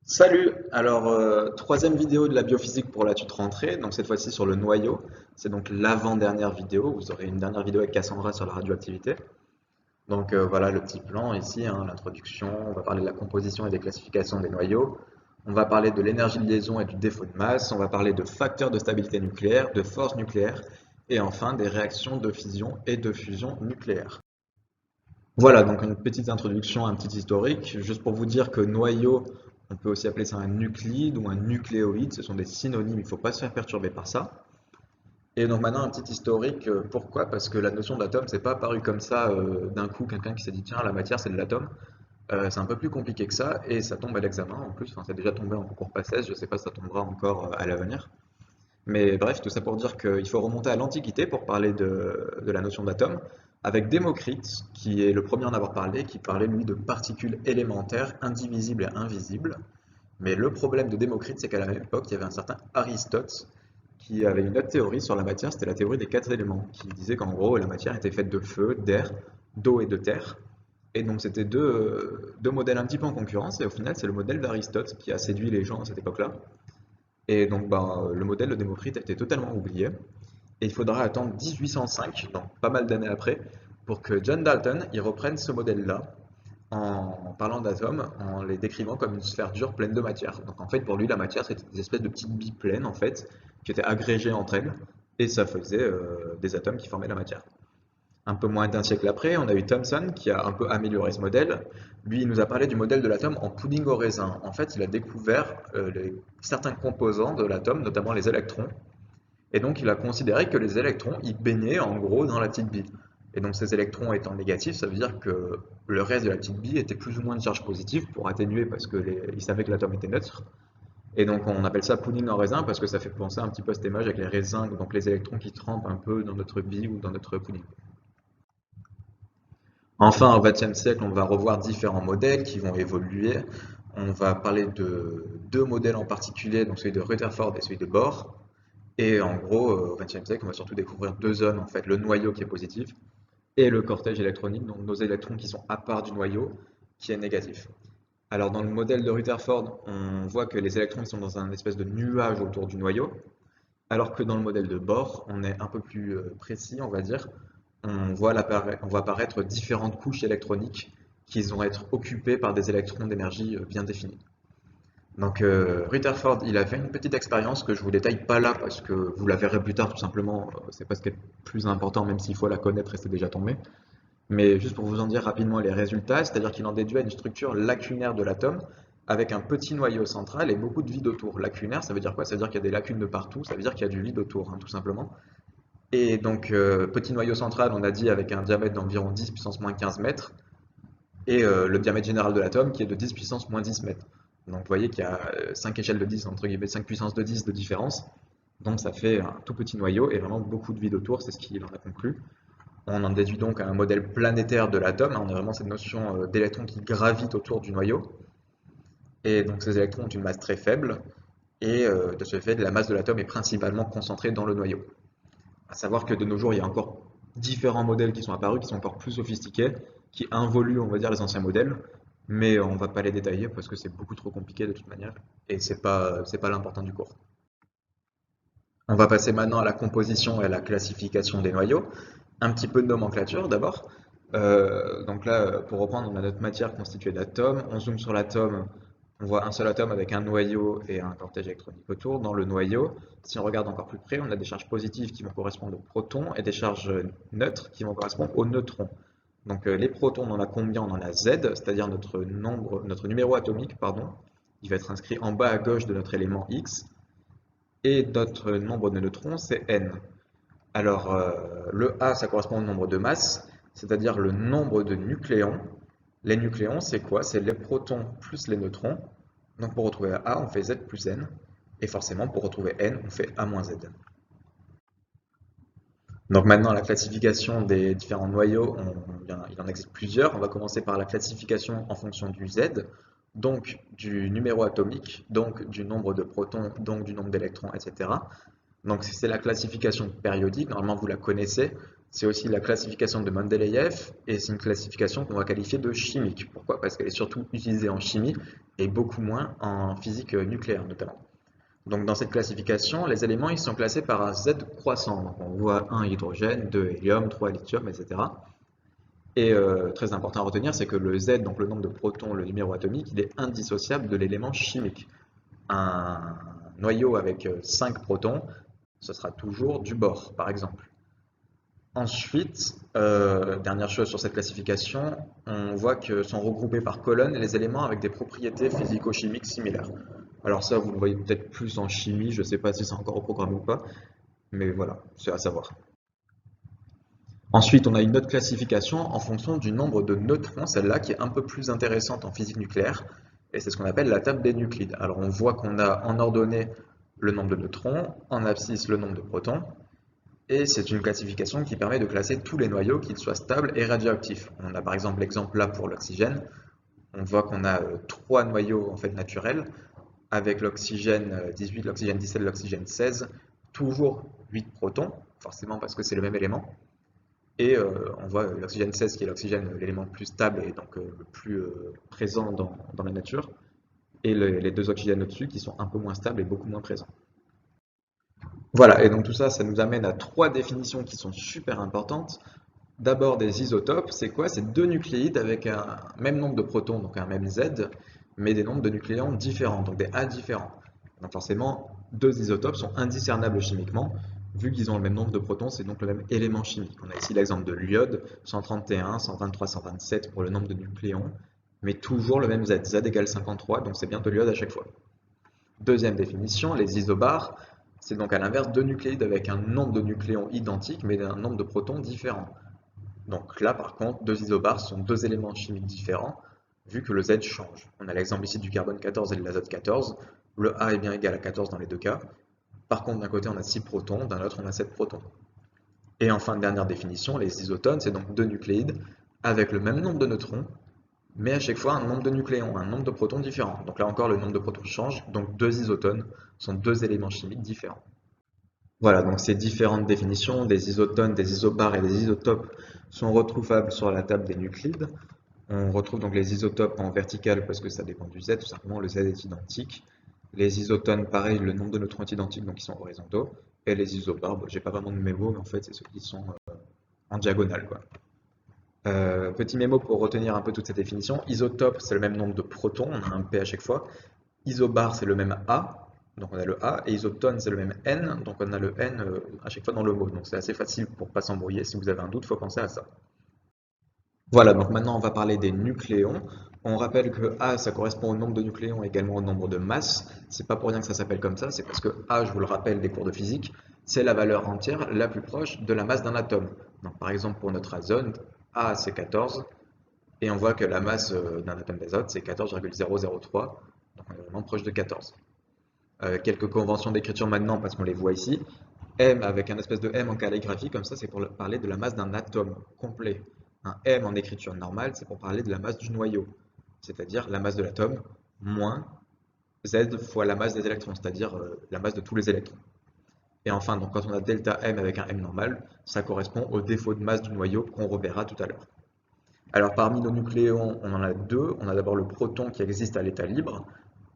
Salut! Alors, troisième vidéo de la biophysique pour l'étude rentrée, donc cette fois-ci sur le noyau. C'est donc l'avant-dernière vidéo. Vous aurez une dernière vidéo avec Cassandra sur la radioactivité. Donc voilà le petit plan ici, hein, l'introduction. On va parler de la composition et des classifications des noyaux. On va parler de l'énergie de liaison et du défaut de masse. On va parler de facteurs de stabilité nucléaire, de force nucléaire, et enfin des réactions de fission et de fusion nucléaire. Voilà, donc une petite introduction, un petit historique, juste pour vous dire que noyau, on peut aussi appeler ça un nuclide ou un nucléoïde, ce sont des synonymes, il ne faut pas se faire perturber par ça. Et donc maintenant un petit historique, pourquoi? Parce que la notion d'atome, c'est pas apparu comme ça d'un coup, quelqu'un qui s'est dit tiens, la matière c'est de l'atome. C'est un peu plus compliqué que ça, et ça tombe à l'examen en plus, enfin, ça a déjà tombé en concours passage, je ne sais pas si ça tombera encore à l'avenir. Mais bref, tout ça pour dire qu'il faut remonter à l'Antiquité pour parler de la notion d'atome, avec Démocrite, qui est le premier à en avoir parlé, qui parlait lui de particules élémentaires, indivisibles et invisibles. Mais le problème de Démocrite, c'est qu'à la même époque, il y avait un certain Aristote qui avait une autre théorie sur la matière, c'était la théorie des quatre éléments, qui disait qu'en gros, la matière était faite de feu, d'air, d'eau et de terre. Et donc c'était deux modèles un petit peu en concurrence, et au final, c'est le modèle d'Aristote qui a séduit les gens à cette époque-là. Et donc, le modèle de Démocrite a été totalement oublié. Et il faudra attendre 1805, donc pas mal d'années après, pour que John Dalton y reprenne ce modèle-là en parlant d'atomes, en les décrivant comme une sphère dure pleine de matière. Donc en fait, pour lui, la matière, c'était des espèces de petites billes pleines, en fait, qui étaient agrégées entre elles, et ça faisait des atomes qui formaient la matière. Un peu moins d'un siècle après, on a eu Thomson qui a un peu amélioré ce modèle. Lui, il nous a parlé du modèle de l'atome en pudding au raisin. En fait, il a découvert certains composants de l'atome, notamment les électrons, et donc il a considéré que les électrons, ils baignaient en gros dans la petite bille. Et donc ces électrons étant négatifs, ça veut dire que le reste de la petite bille était plus ou moins de charge positive pour atténuer parce que il savait que l'atome était neutre. Et donc on appelle ça pudding en raisin parce que ça fait penser un petit peu à cette image avec les raisins, donc les électrons qui trempent un peu dans notre bille ou dans notre pudding. Enfin, au XXe siècle, on va revoir différents modèles qui vont évoluer. On va parler de deux modèles en particulier, donc celui de Rutherford et celui de Bohr. Et en gros, au XXe siècle, on va surtout découvrir deux zones, en fait, le noyau qui est positif et le cortège électronique, donc nos électrons qui sont à part du noyau, qui est négatif. Alors dans le modèle de Rutherford, on voit que les électrons sont dans un espèce de nuage autour du noyau, alors que dans le modèle de Bohr, on est un peu plus précis, on va dire. On voit apparaître différentes couches électroniques qui vont être occupées par des électrons d'énergie bien définis. Donc Rutherford, il a fait une petite expérience que je vous détaille pas là parce que vous la verrez plus tard tout simplement, c'est pas ce qui est le plus important même s'il faut la connaître et c'est déjà tombé. Mais juste pour vous en dire rapidement les résultats, c'est-à-dire qu'il en déduit une structure lacunaire de l'atome avec un petit noyau central et beaucoup de vide autour. Lacunaire, ça veut dire quoi? Ça veut dire qu'il y a des lacunes de partout, ça veut dire qu'il y a du vide autour, hein, tout simplement. Et donc petit noyau central, on a dit avec un diamètre d'environ 10 puissance moins 15 mètres, et le diamètre général de l'atome qui est de 10 puissance moins 10 mètres. Donc vous voyez qu'il y a 5 échelles de 10, entre guillemets 5 puissance de 10 de différence. Donc ça fait un tout petit noyau et vraiment beaucoup de vide autour, c'est ce qu'il en a conclu. On en déduit donc un modèle planétaire de l'atome, on a vraiment cette notion d'électrons qui gravitent autour du noyau. Et donc ces électrons ont une masse très faible, et de ce fait, la masse de l'atome est principalement concentrée dans le noyau. À savoir que de nos jours, il y a encore différents modèles qui sont apparus, qui sont encore plus sophistiqués, qui involuent, on va dire, les anciens modèles, mais on va pas les détailler parce que c'est beaucoup trop compliqué de toute manière, et c'est pas l'important du cours. On va passer maintenant à la composition et à la classification des noyaux. Un petit peu de nomenclature d'abord. Donc là, pour reprendre, on a notre matière constituée d'atomes. On zoome sur l'atome, on voit un seul atome avec un noyau et un cortège électronique autour. Dans le noyau, si on regarde encore plus près, on a des charges positives qui vont correspondre aux protons et des charges neutres qui vont correspondre aux neutrons. Donc les protons, on en a combien? On en a Z, c'est-à-dire notre numéro atomique, pardon. Il va être inscrit en bas à gauche de notre élément X. Et notre nombre de neutrons, c'est N. Alors, le A, ça correspond au nombre de masse, c'est-à-dire le nombre de nucléons. Les nucléons, c'est quoi? C'est les protons plus les neutrons. Donc, pour retrouver A, on fait Z plus N. Et forcément, pour retrouver N, on fait A moins Z. Donc maintenant, la classification des différents noyaux, il en existe plusieurs. On va commencer par la classification en fonction du Z, donc du numéro atomique, donc du nombre de protons, donc du nombre d'électrons, etc. Donc c'est la classification périodique, normalement vous la connaissez. C'est aussi la classification de Mendeleïev et c'est une classification qu'on va qualifier de chimique. Pourquoi? Parce qu'elle est surtout utilisée en chimie et beaucoup moins en physique nucléaire notamment. Donc dans cette classification, les éléments ils sont classés par un Z croissant. Donc on voit 1 hydrogène, 2 hélium, 3 lithium, etc. Et très important à retenir, c'est que le Z, donc le nombre de protons, le numéro atomique, il est indissociable de l'élément chimique. Un noyau avec 5 protons, ce sera toujours du bore, par exemple. Ensuite, dernière chose sur cette classification, on voit que sont regroupés par colonnes les éléments avec des propriétés physico-chimiques similaires. Alors ça, vous le voyez peut-être plus en chimie, je ne sais pas si c'est encore au programme ou pas, mais voilà, c'est à savoir. Ensuite, on a une autre classification en fonction du nombre de neutrons, celle-là qui est un peu plus intéressante en physique nucléaire, et c'est ce qu'on appelle la table des nuclides. Alors on voit qu'on a en ordonnée le nombre de neutrons, en abscisse le nombre de protons, et c'est une classification qui permet de classer tous les noyaux, qu'ils soient stables et radioactifs. On a par exemple l'exemple là pour l'oxygène, on voit qu'on a trois noyaux en fait naturels, avec l'oxygène 18, l'oxygène 17, l'oxygène 16, toujours 8 protons, forcément parce que c'est le même élément. Et on voit l'oxygène 16 qui est l'oxygène, l'élément le plus stable et donc le plus présent dans la nature, et les deux oxygènes au-dessus qui sont un peu moins stables et beaucoup moins présents. Voilà, et donc tout ça, ça nous amène à trois définitions qui sont super importantes. D'abord des isotopes, c'est quoi? C'est deux nucléides avec un même nombre de protons, donc un même Z, mais des nombres de nucléons différents, donc des A différents. Donc forcément, deux isotopes sont indiscernables chimiquement, vu qu'ils ont le même nombre de protons, c'est donc le même élément chimique. On a ici l'exemple de l'iode, 131, 123, 127 pour le nombre de nucléons, mais toujours le même Z, Z égale 53, donc c'est bien de l'iode à chaque fois. Deuxième définition, les isobars, c'est donc à l'inverse deux nucléides avec un nombre de nucléons identique, mais un nombre de protons différent. Donc là, par contre, deux isobars sont deux éléments chimiques différents, vu que le Z change. On a l'exemple ici du carbone 14 et de l'azote 14. Le A est bien égal à 14 dans les deux cas. Par contre, d'un côté, on a 6 protons, d'un autre, on a 7 protons. Et enfin, dernière définition, les isotones, c'est donc deux nucléides avec le même nombre de neutrons, mais à chaque fois un nombre de nucléons, un nombre de protons différent. Donc là encore, le nombre de protons change, donc deux isotones sont deux éléments chimiques différents. Voilà, donc ces différentes définitions des isotones, des isobars et des isotopes sont retrouvables sur la table des nuclides. On retrouve donc les isotopes en vertical parce que ça dépend du Z, tout simplement le Z est identique. Les isotones, pareil, le nombre de neutrons est identique, donc ils sont horizontaux. Et les isobars, j'ai pas vraiment de mémo, mais en fait, c'est ceux qui sont en diagonale, quoi. Petit mémo pour retenir un peu toutes ces définitions. Isotope, c'est le même nombre de protons, on a un P à chaque fois. Isobar, c'est le même A, donc on a le A. Et isotone, c'est le même N, donc on a le N à chaque fois dans le mot. Donc c'est assez facile pour pas s'embrouiller. Si vous avez un doute, il faut penser à ça. Voilà, donc maintenant on va parler des nucléons. On rappelle que A, ça correspond au nombre de nucléons et également au nombre de masses. C'est pas pour rien que ça s'appelle comme ça, c'est parce que A, je vous le rappelle des cours de physique, c'est la valeur entière la plus proche de la masse d'un atome. Donc par exemple pour notre azote, A c'est 14, et on voit que la masse d'un atome d'azote c'est 14,003, donc on est vraiment proche de 14. Quelques conventions d'écriture maintenant parce qu'on les voit ici. M avec un espèce de M en calligraphie, comme ça c'est pour parler de la masse d'un atome complet. Un M en écriture normale, c'est pour parler de la masse du noyau, c'est-à-dire la masse de l'atome moins Z fois la masse des électrons, c'est-à-dire la masse de tous les électrons. Et enfin, donc, quand on a delta M avec un M normal, ça correspond au défaut de masse du noyau qu'on reverra tout à l'heure. Alors parmi nos nucléons, on en a deux. On a d'abord le proton qui existe à l'état libre,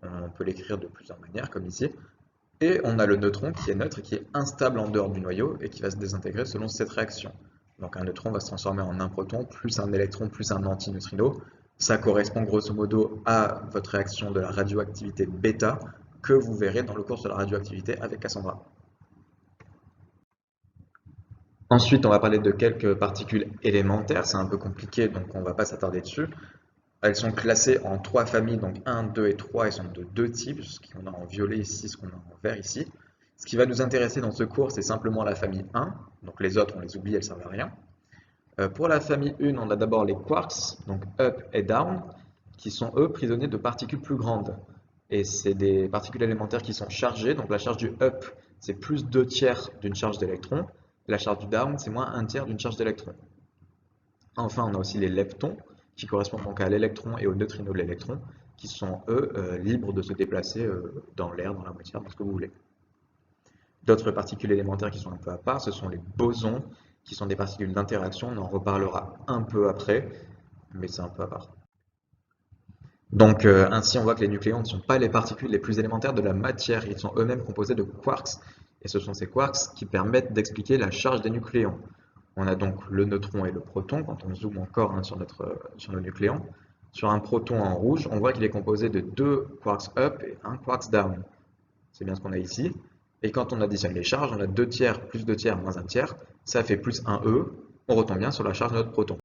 on peut l'écrire de plusieurs manières comme ici, et on a le neutron qui est neutre et qui est instable en dehors du noyau et qui va se désintégrer selon cette réaction. Donc un neutron va se transformer en un proton, plus un électron, plus un antineutrino. Ça correspond grosso modo à votre réaction de la radioactivité bêta que vous verrez dans le cours sur la radioactivité avec Cassandra. Ensuite, on va parler de quelques particules élémentaires. C'est un peu compliqué, donc on ne va pas s'attarder dessus. Elles sont classées en trois familles, donc 1, 2 et 3. Elles sont de deux types, ce qu'on a en violet ici, ce qu'on a en vert ici. Ce qui va nous intéresser dans ce cours, c'est simplement la famille 1. Donc les autres, on les oublie, elles ne servent à rien. Pour la famille 1, on a d'abord les quarks, donc up et down, qui sont eux prisonniers de particules plus grandes. Et c'est des particules élémentaires qui sont chargées. Donc la charge du up, c'est plus 2 tiers d'une charge d'électrons. La charge du down, c'est moins 1 tiers d'une charge d'électrons. Enfin, on a aussi les leptons, qui correspondent donc à l'électron et au neutrino de l'électron, qui sont eux libres de se déplacer dans l'air, dans la matière, dans ce que vous voulez. D'autres particules élémentaires qui sont un peu à part, ce sont les bosons, qui sont des particules d'interaction. On en reparlera un peu après, mais c'est un peu à part. Donc ainsi, on voit que les nucléons ne sont pas les particules les plus élémentaires de la matière, ils sont eux-mêmes composés de quarks, et ce sont ces quarks qui permettent d'expliquer la charge des nucléons. On a donc le neutron et le proton, quand on zoome encore sur nos nucléons. Sur un proton en rouge, on voit qu'il est composé de deux quarks up et un quarks down. C'est bien ce qu'on a ici. Et quand on additionne les charges, on a 2 tiers plus 2 tiers moins un tiers, ça fait plus un E, on retombe bien sur la charge de notre proton.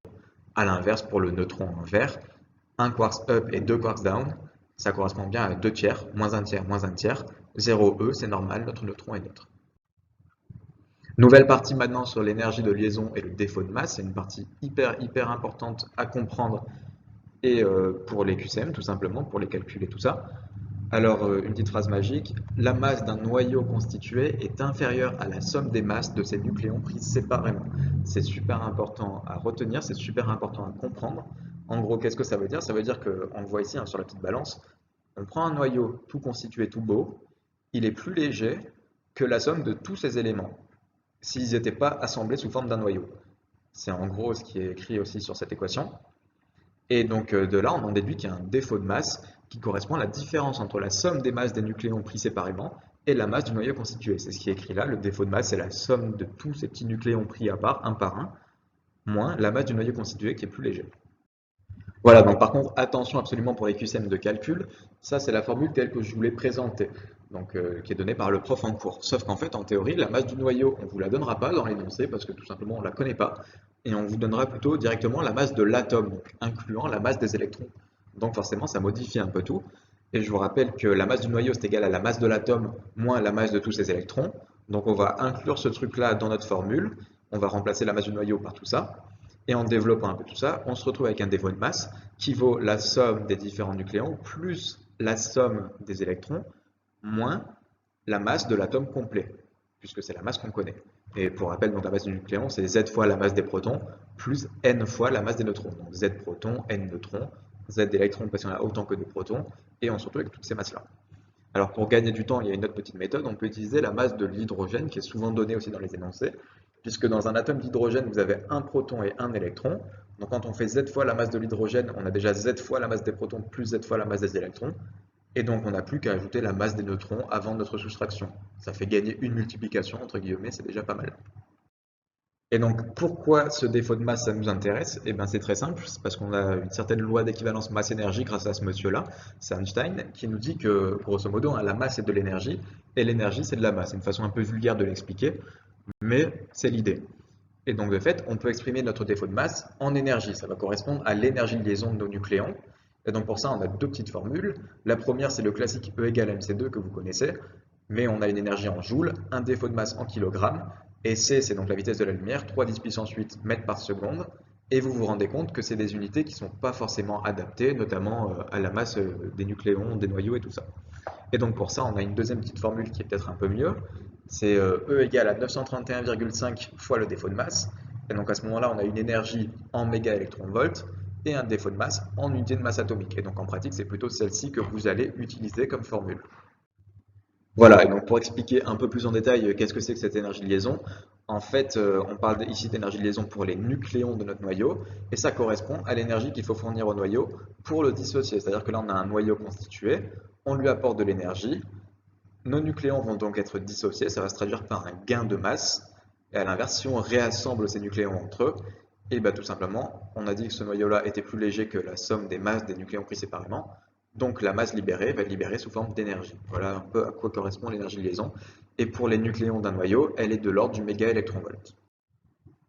A l'inverse, pour le neutron en vert, un quarks up et 2 quarks down, ça correspond bien à 2 tiers, moins un tiers, 0 E, c'est normal, notre neutron est neutre. Nouvelle partie maintenant sur l'énergie de liaison et le défaut de masse, c'est une partie hyper importante à comprendre et pour les QCM tout simplement, pour les calculs et tout ça. Alors, une petite phrase magique, la masse d'un noyau constitué est inférieure à la somme des masses de ses nucléons pris séparément. C'est super important à retenir, c'est super important à comprendre. En gros, qu'est-ce que ça veut dire? Ça veut dire qu'on le voit ici sur la petite balance, on prend un noyau tout constitué, tout beau, il est plus léger que la somme de tous ces éléments, s'ils n'étaient pas assemblés sous forme d'un noyau. C'est en gros ce qui est écrit aussi sur cette équation. Et donc de là, on en déduit qu'il y a un défaut de masse qui correspond à la différence entre la somme des masses des nucléons pris séparément et la masse du noyau constitué. C'est ce qui est écrit là. Le défaut de masse, c'est la somme de tous ces petits nucléons pris à part, un par un, moins la masse du noyau constitué qui est plus léger. Voilà, donc par contre, attention absolument pour les QCM de calcul, ça c'est la formule telle que je vous l'ai présentée, donc qui est donnée par le prof en cours. Sauf qu'en fait, en théorie, la masse du noyau, on ne vous la donnera pas dans l'énoncé parce que tout simplement on ne la connaît pas, et on vous donnera plutôt directement la masse de l'atome, donc incluant la masse des électrons. Donc forcément, ça modifie un peu tout. Et je vous rappelle que la masse du noyau, c'est égal à la masse de l'atome moins la masse de tous ces électrons. Donc on va inclure ce truc-là dans notre formule, on va remplacer la masse du noyau par tout ça. Et en développant un peu tout ça, on se retrouve avec un défaut de masse qui vaut la somme des différents nucléons plus la somme des électrons moins la masse de l'atome complet, puisque c'est la masse qu'on connaît. Et pour rappel, donc la masse du nucléon, c'est Z fois la masse des protons plus N fois la masse des neutrons. Donc Z protons, N neutrons, Z d'électrons parce qu'il y en a autant que de protons, et on se retrouve avec toutes ces masses-là. Alors pour gagner du temps, il y a une autre petite méthode, on peut utiliser la masse de l'hydrogène qui est souvent donnée aussi dans les énoncés, puisque dans un atome d'hydrogène, vous avez un proton et un électron. Donc quand on fait Z fois la masse de l'hydrogène, on a déjà Z fois la masse des protons plus Z fois la masse des électrons. Et donc on n'a plus qu'à ajouter la masse des neutrons avant notre soustraction. Ça fait gagner une multiplication, entre guillemets, c'est déjà pas mal. Et donc, pourquoi ce défaut de masse, ça nous intéresse? Eh bien, c'est très simple, c'est parce qu'on a une certaine loi d'équivalence masse-énergie grâce à ce monsieur-là, c'est Einstein, qui nous dit que, grosso modo, hein, la masse c'est de l'énergie, et l'énergie c'est de la masse. C'est une façon un peu vulgaire de l'expliquer, mais c'est l'idée. Et donc, de fait, on peut exprimer notre défaut de masse en énergie. Ça va correspondre à l'énergie de liaison de nos nucléons. Et donc, pour ça, on a deux petites formules. La première, c'est le classique E égale mc2 que vous connaissez, mais on a une énergie en joules, un défaut de masse en kilogrammes, et C, c'est donc la vitesse de la lumière, 3 10 puissance 8 mètres par seconde. Et vous vous rendez compte que c'est des unités qui ne sont pas forcément adaptées, notamment à la masse des nucléons, des noyaux et tout ça. Et donc pour ça, on a une deuxième petite formule qui est peut-être un peu mieux. C'est E égale à 931,5 fois le défaut de masse. Et donc à ce moment-là, on a une énergie en méga électron-volts et un défaut de masse en unité de masse atomique. Et donc en pratique, c'est plutôt celle-ci que vous allez utiliser comme formule. Voilà, et donc pour expliquer un peu plus en détail qu'est-ce que c'est que cette énergie de liaison, en fait, on parle ici d'énergie de liaison pour les nucléons de notre noyau, et ça correspond à l'énergie qu'il faut fournir au noyau pour le dissocier. C'est-à-dire que là, on a un noyau constitué, on lui apporte de l'énergie, nos nucléons vont donc être dissociés, ça va se traduire par un gain de masse, et à l'inverse, si on réassemble ces nucléons entre eux, et bien tout simplement, on a dit que ce noyau-là était plus léger que la somme des masses des nucléons pris séparément, donc la masse libérée va être libérée sous forme d'énergie. Voilà un peu à quoi correspond l'énergie de liaison. Et pour les nucléons d'un noyau, elle est de l'ordre du méga électronvolt.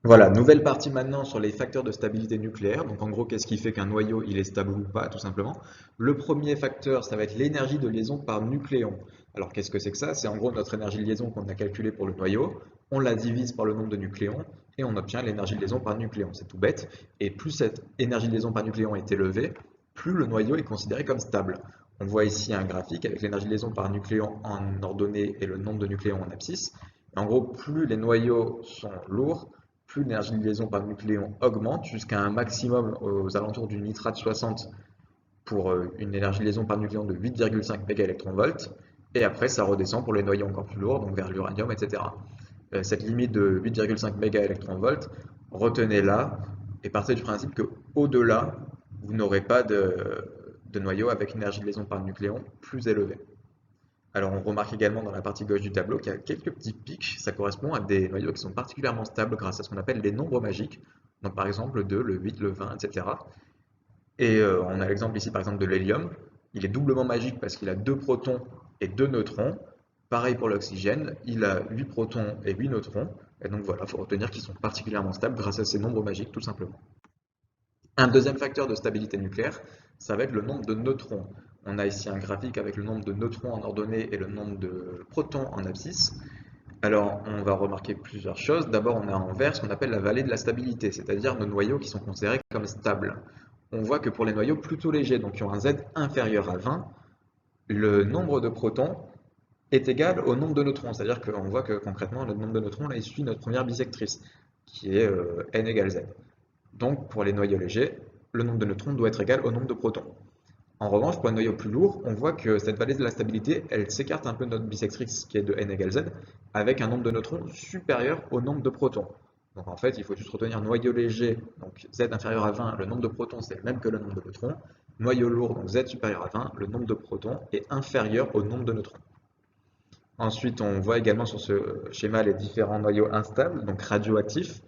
Voilà, nouvelle partie maintenant sur les facteurs de stabilité nucléaire. Donc en gros, qu'est-ce qui fait qu'un noyau il est stable ou pas, tout simplement. Le premier facteur, ça va être l'énergie de liaison par nucléon. Alors qu'est-ce que c'est que ça? C'est en gros notre énergie de liaison qu'on a calculée pour le noyau. On la divise par le nombre de nucléons et on obtient l'énergie de liaison par nucléon. C'est tout bête. Et plus cette énergie de liaison par nucléon est élevée, plus le noyau est considéré comme stable. On voit ici un graphique avec l'énergie de liaison par nucléon en ordonnée et le nombre de nucléons en abscisse. Et en gros, plus les noyaux sont lourds, plus l'énergie de liaison par nucléon augmente jusqu'à un maximum aux alentours du nitrate 60 pour une énergie de liaison par nucléon de 8,5 mégaélectronvolts. Et après, ça redescend pour les noyaux encore plus lourds, donc vers l'uranium, etc. Cette limite de 8,5 mégaélectronvolts, retenez-la et partez du principe qu'au-delà, vous n'aurez pas de noyaux avec une énergie de liaison par nucléon plus élevée. Alors on remarque également dans la partie gauche du tableau qu'il y a quelques petits pics, ça correspond à des noyaux qui sont particulièrement stables grâce à ce qu'on appelle les nombres magiques, donc par exemple le 2, le 8, le 20, etc. Et on a l'exemple ici par exemple de l'hélium, il est doublement magique parce qu'il a 2 protons et 2 neutrons. Pareil pour l'oxygène, il a 8 protons et 8 neutrons, et donc voilà, il faut retenir qu'ils sont particulièrement stables grâce à ces nombres magiques tout simplement. Un deuxième facteur de stabilité nucléaire, ça va être le nombre de neutrons. On a ici un graphique avec le nombre de neutrons en ordonnée et le nombre de protons en abscisse. Alors, on va remarquer plusieurs choses. D'abord, on a en vert ce qu'on appelle la vallée de la stabilité, c'est-à-dire nos noyaux qui sont considérés comme stables. On voit que pour les noyaux plutôt légers, donc qui ont un Z inférieur à 20, le nombre de protons est égal au nombre de neutrons. C'est-à-dire qu'on voit que concrètement, le nombre de neutrons, là, il suit notre première bisectrice, qui est n égale Z. Donc, pour les noyaux légers, le nombre de neutrons doit être égal au nombre de protons. En revanche, pour un noyau plus lourd, on voit que cette vallée de la stabilité, elle s'écarte un peu de notre bisectrice qui est de n égale z, avec un nombre de neutrons supérieur au nombre de protons. Donc en fait, il faut juste retenir noyau léger, donc z inférieur à 20, le nombre de protons c'est le même que le nombre de neutrons. Noyau lourd, donc z supérieur à 20, le nombre de protons est inférieur au nombre de neutrons. Ensuite, on voit également sur ce schéma les différents noyaux instables, donc radioactifs.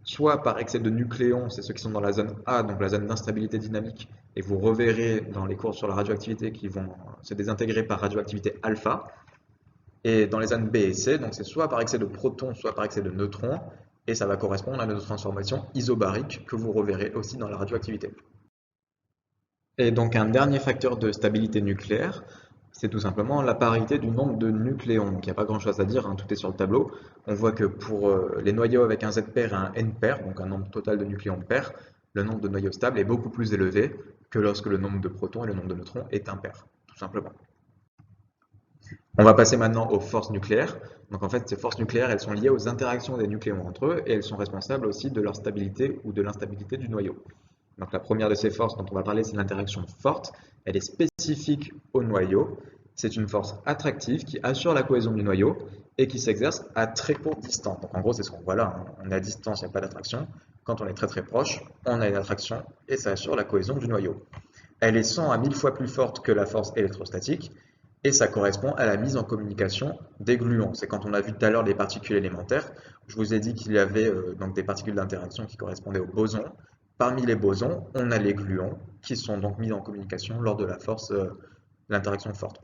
Soit par excès de nucléons, c'est ceux qui sont dans la zone A, donc la zone d'instabilité dynamique, et vous reverrez dans les cours sur la radioactivité qu'ils vont se désintégrer par radioactivité alpha. Et dans les zones B et C, donc c'est soit par excès de protons, soit par excès de neutrons, et ça va correspondre à notre transformation isobarique que vous reverrez aussi dans la radioactivité. Et donc un dernier facteur de stabilité nucléaire, c'est tout simplement la parité du nombre de nucléons. Donc il n'y a pas grand chose à dire, hein, tout est sur le tableau. On voit que pour les noyaux avec un Z pair et un N pair, donc un nombre total de nucléons pair, le nombre de noyaux stables est beaucoup plus élevé que lorsque le nombre de protons et le nombre de neutrons est impair, tout simplement. On va passer maintenant aux forces nucléaires. Donc en fait, ces forces nucléaires, elles sont liées aux interactions des nucléons entre eux et elles sont responsables aussi de leur stabilité ou de l'instabilité du noyau. Donc la première de ces forces dont on va parler, c'est l'interaction forte. Elle est spécifique au noyau. C'est une force attractive qui assure la cohésion du noyau et qui s'exerce à très courte distance. Donc en gros, c'est ce qu'on voit là, hein. On est à distance, il n'y a pas d'attraction. Quand on est très très proche, on a une attraction et ça assure la cohésion du noyau. Elle est 100 à 1000 fois plus forte que la force électrostatique et ça correspond à la mise en communication des gluons. C'est quand on a vu tout à l'heure les particules élémentaires. Je vous ai dit qu'il y avait donc des particules d'interaction qui correspondaient aux bosons. Parmi les bosons, on a les gluons qui sont donc mis en communication lors de la force, l'interaction forte.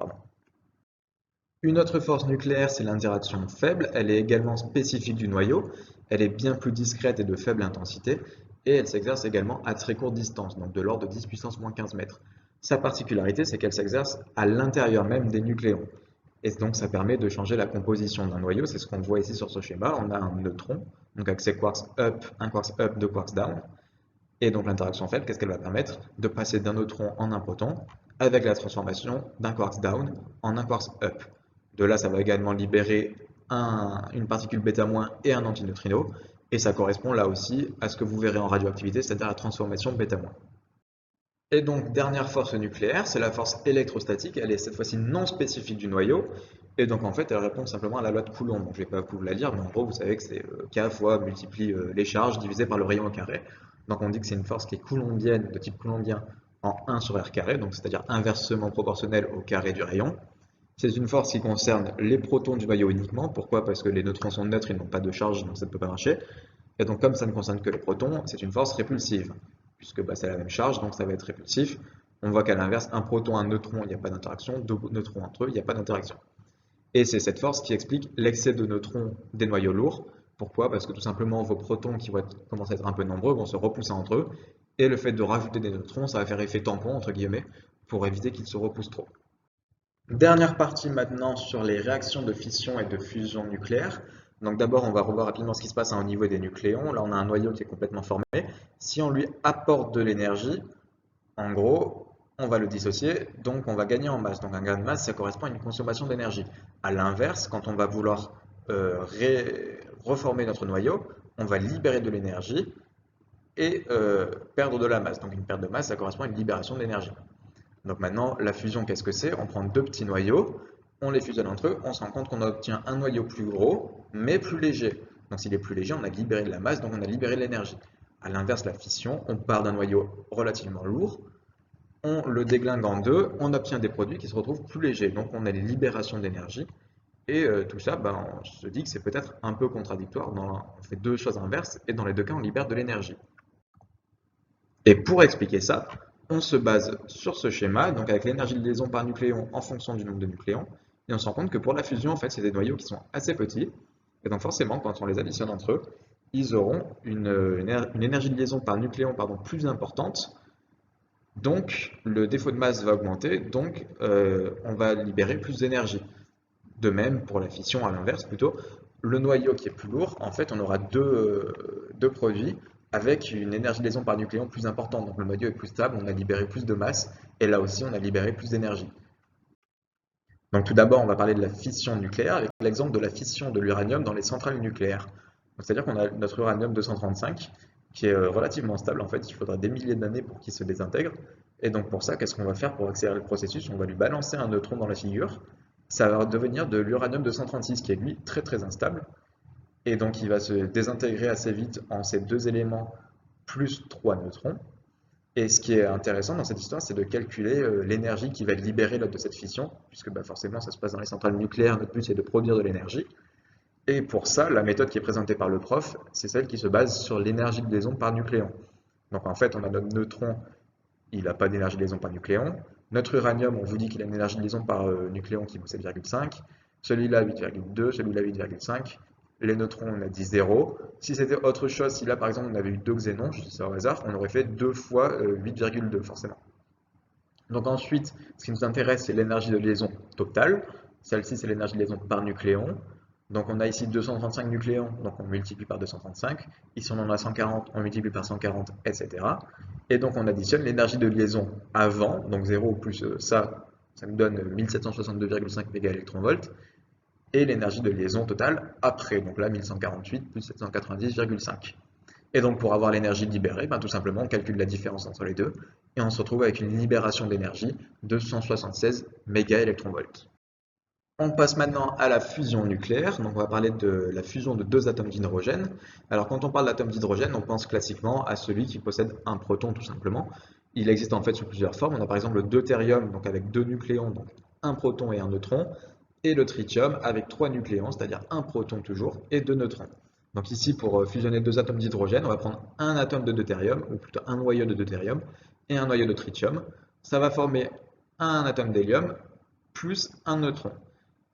Une autre force nucléaire, c'est l'interaction faible. Elle est également spécifique du noyau. Elle est bien plus discrète et de faible intensité. Et elle s'exerce également à très courte distance, donc de l'ordre de 10 puissance moins 15 mètres. Sa particularité, c'est qu'elle s'exerce à l'intérieur même des nucléons. Et donc ça permet de changer la composition d'un noyau. C'est ce qu'on voit ici sur ce schéma. On a un neutron, donc avec ses quarks up, un quarks up, deux quarks down. Et donc l'interaction faible, qu'est-ce qu'elle va permettre? De passer d'un neutron en un proton avec la transformation d'un quark down en un quark up. De là, ça va également libérer une particule β- et un antineutrino. Et ça correspond là aussi à ce que vous verrez en radioactivité, c'est-à-dire la transformation β-. Et donc, dernière force nucléaire, c'est la force électrostatique. Elle est cette fois-ci non spécifique du noyau. Et donc, en fait, elle répond simplement à la loi de Coulomb. Donc, je ne vais pas vous la lire, mais en gros, vous savez que c'est K fois multiplie les charges divisé par le rayon au carré. Donc, on dit que c'est une force qui est coulombienne, de type coulombien, en 1 sur R carré, donc c'est-à-dire inversement proportionnelle au carré du rayon. C'est une force qui concerne les protons du noyau uniquement. Pourquoi? Parce que les neutrons sont neutres, ils n'ont pas de charge, donc ça ne peut pas marcher. Et donc, comme ça ne concerne que les protons, c'est une force répulsive, puisque c'est la même charge, donc ça va être répulsif. On voit qu'à l'inverse, un proton, un neutron, il n'y a pas d'interaction, deux neutrons entre eux, il n'y a pas d'interaction. Et c'est cette force qui explique l'excès de neutrons des noyaux lourds. Pourquoi? Parce que tout simplement, vos protons qui vont commencer à être un peu nombreux vont se repousser entre eux, et le fait de rajouter des neutrons, ça va faire effet tampon, entre guillemets, pour éviter qu'ils se repoussent trop. Dernière partie maintenant sur les réactions de fission et de fusion nucléaire. Donc d'abord, on va revoir rapidement ce qui se passe au niveau des nucléons. Là, on a un noyau qui est complètement formé. Si on lui apporte de l'énergie, en gros, on va le dissocier, donc on va gagner en masse. Donc un gain de masse, ça correspond à une consommation d'énergie. À l'inverse, quand on va vouloir reformer notre noyau, on va libérer de l'énergie et perdre de la masse. Donc une perte de masse, ça correspond à une libération d'énergie. Donc maintenant, la fusion, qu'est-ce que c'est? On prend deux petits noyaux, on les fusionne entre eux, on se rend compte qu'on obtient un noyau plus gros, mais plus léger. Donc s'il est plus léger, on a libéré de la masse, donc on a libéré de l'énergie. A l'inverse, la fission, on part d'un noyau relativement lourd, on le déglingue en deux, on obtient des produits qui se retrouvent plus légers. Donc on a une libération d'énergie. Et tout ça, ben, on se dit que c'est peut-être un peu contradictoire. On fait deux choses inverses et dans les deux cas, on libère de l'énergie. Et pour expliquer ça, on se base sur ce schéma, donc avec l'énergie de liaison par nucléon en fonction du nombre de nucléons. Et on se rend compte que pour la fusion, en fait, c'est des noyaux qui sont assez petits. Et donc forcément, quand on les additionne entre eux, ils auront une énergie de liaison par nucléon plus importante. Donc le défaut de masse va augmenter, donc on va libérer plus d'énergie. De même, pour la fission, à l'inverse plutôt, le noyau qui est plus lourd, en fait, on aura deux produits avec une énergie de liaison par nucléon plus importante. Donc le noyau est plus stable, on a libéré plus de masse, et là aussi, on a libéré plus d'énergie. Donc tout d'abord, on va parler de la fission nucléaire avec l'exemple de la fission de l'uranium dans les centrales nucléaires. C'est-à-dire qu'on a notre uranium 235 qui est relativement stable. En fait, il faudra des milliers d'années pour qu'il se désintègre. Et donc pour ça, qu'est-ce qu'on va faire pour accélérer le processus? On va lui balancer un neutron dans la figure. Ça va devenir de l'uranium 236 qui est lui très très instable. Et donc il va se désintégrer assez vite en ces deux éléments plus trois neutrons. Et ce qui est intéressant dans cette histoire, c'est de calculer l'énergie qui va être libérée lors de cette fission, puisque bah, forcément ça se passe dans les centrales nucléaires, notre but c'est de produire de l'énergie. Et pour ça, la méthode qui est présentée par le prof, c'est celle qui se base sur l'énergie de liaison par nucléon. Donc en fait, on a notre neutron, il n'a pas d'énergie de liaison par nucléon. Notre uranium, on vous dit qu'il a une énergie de liaison par nucléon qui vaut 7,5. Celui-là 8,2, celui-là 8,5. Les neutrons, on a dit 0. Si c'était autre chose, si là par exemple on avait eu deux xénons, je dis ça au hasard, on aurait fait 2 fois 8,2 forcément. Donc ensuite, ce qui nous intéresse, c'est l'énergie de liaison totale. Celle-ci, c'est l'énergie de liaison par nucléon. Donc on a ici 235 nucléons, donc on multiplie par 235. Ici on en a 140, on multiplie par 140, etc. Et donc on additionne l'énergie de liaison avant, donc 0 plus ça nous donne 1762,5 mégaélectronvolts. Et l'énergie de liaison totale après, donc là 1148 plus 790,5. Et donc pour avoir l'énergie libérée, ben, tout simplement on calcule la différence entre les deux et on se retrouve avec une libération d'énergie de 176 mégaélectronvolts. On passe maintenant à la fusion nucléaire. Donc on va parler de la fusion de deux atomes d'hydrogène. Alors quand on parle d'atome d'hydrogène, on pense classiquement à celui qui possède un proton tout simplement. Il existe en fait sous plusieurs formes. On a par exemple le deutérium, donc avec deux nucléons, donc un proton et un neutron, et le tritium avec trois nucléons, c'est-à-dire un proton toujours et deux neutrons. Donc ici, pour fusionner deux atomes d'hydrogène, on va prendre un atome de deutérium, ou plutôt un noyau de deutérium, et un noyau de tritium. Ça va former un atome d'hélium plus un neutron.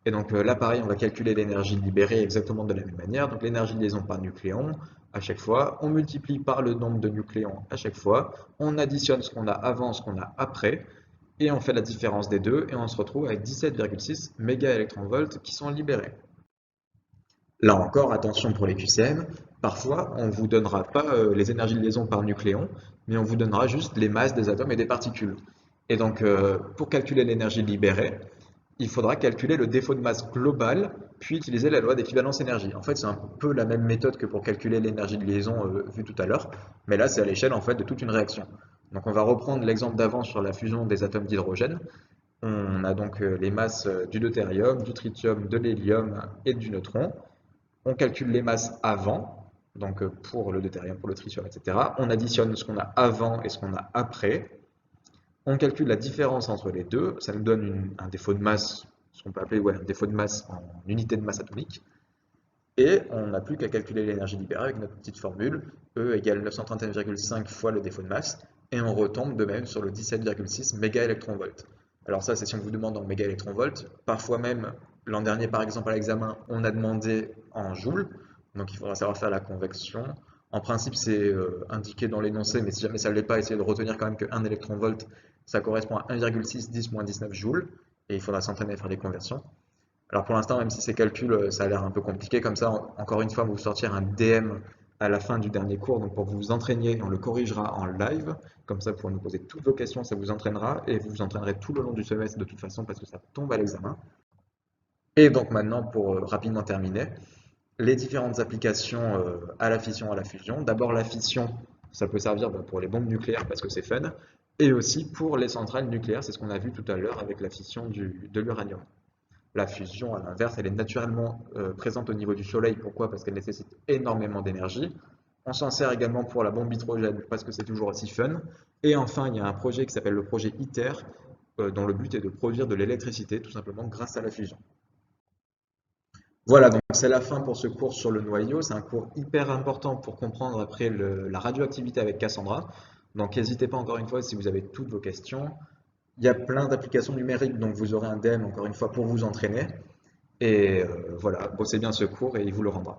Et donc là, pareil, on va calculer l'énergie libérée exactement de la même manière. Donc l'énergie de liaison par nucléon à chaque fois, on multiplie par le nombre de nucléons à chaque fois, on additionne ce qu'on a avant, ce qu'on a après, et on fait la différence des deux, et on se retrouve avec 17,6 mégaélectronvolts qui sont libérés. Là encore, attention pour les QCM, parfois on ne vous donnera pas les énergies de liaison par nucléon, mais on vous donnera juste les masses des atomes et des particules. Et donc pour calculer l'énergie libérée, il faudra calculer le défaut de masse global, puis utiliser la loi d'équivalence énergie. En fait, c'est un peu la même méthode que pour calculer l'énergie de liaison vue tout à l'heure, mais là, c'est à l'échelle en fait de toute une réaction. Donc, on va reprendre l'exemple d'avant sur la fusion des atomes d'hydrogène. On a donc les masses du deutérium, du tritium, de l'hélium et du neutron. On calcule les masses avant, donc pour le deutérium, pour le tritium, etc. On additionne ce qu'on a avant et ce qu'on a après. On calcule la différence entre les deux, ça nous donne un défaut de masse, ce qu'on peut appeler un défaut de masse en unité de masse atomique, et on n'a plus qu'à calculer l'énergie libérée avec notre petite formule, E égale 931,5 fois le défaut de masse, et on retombe de même sur le 17,6 mégaélectronvolts. Alors ça, c'est si on vous demande en mégaélectronvolts, parfois même, l'an dernier par exemple à l'examen, on a demandé en joules, donc il faudra savoir faire la conversion. En principe, c'est indiqué dans l'énoncé, mais si jamais ça ne l'est pas, essayez de retenir quand même que 1 électronvolt, ça correspond à 1,6 10-19 joules, et il faudra s'entraîner à faire les conversions. Alors pour l'instant, même si ces calculs, ça a l'air un peu compliqué, comme ça, encore une fois, on va vous sortir un DM à la fin du dernier cours, donc pour que vous vous entraîniez, on le corrigera en live, comme ça, pour nous poser toutes vos questions, ça vous entraînera, et vous vous entraînerez tout le long du semestre de toute façon, parce que ça tombe à l'examen. Et donc maintenant, pour rapidement terminer, les différentes applications à la fission, à la fusion. D'abord, la fission, ça peut servir pour les bombes nucléaires parce que c'est fun, et aussi pour les centrales nucléaires, c'est ce qu'on a vu tout à l'heure avec la fission de l'uranium. La fusion, à l'inverse, elle est naturellement présente au niveau du Soleil. Pourquoi? Parce qu'elle nécessite énormément d'énergie. On s'en sert également pour la bombe hydrogène parce que c'est toujours aussi fun. Et enfin, il y a un projet qui s'appelle le projet ITER, dont le but est de produire de l'électricité tout simplement grâce à la fusion. Voilà, donc c'est la fin pour ce cours sur le noyau. C'est un cours hyper important pour comprendre après la radioactivité avec Cassandra. Donc n'hésitez pas encore une fois si vous avez toutes vos questions. Il y a plein d'applications numériques, donc vous aurez un DM encore une fois pour vous entraîner. Et voilà, bossez bien ce cours et il vous le rendra.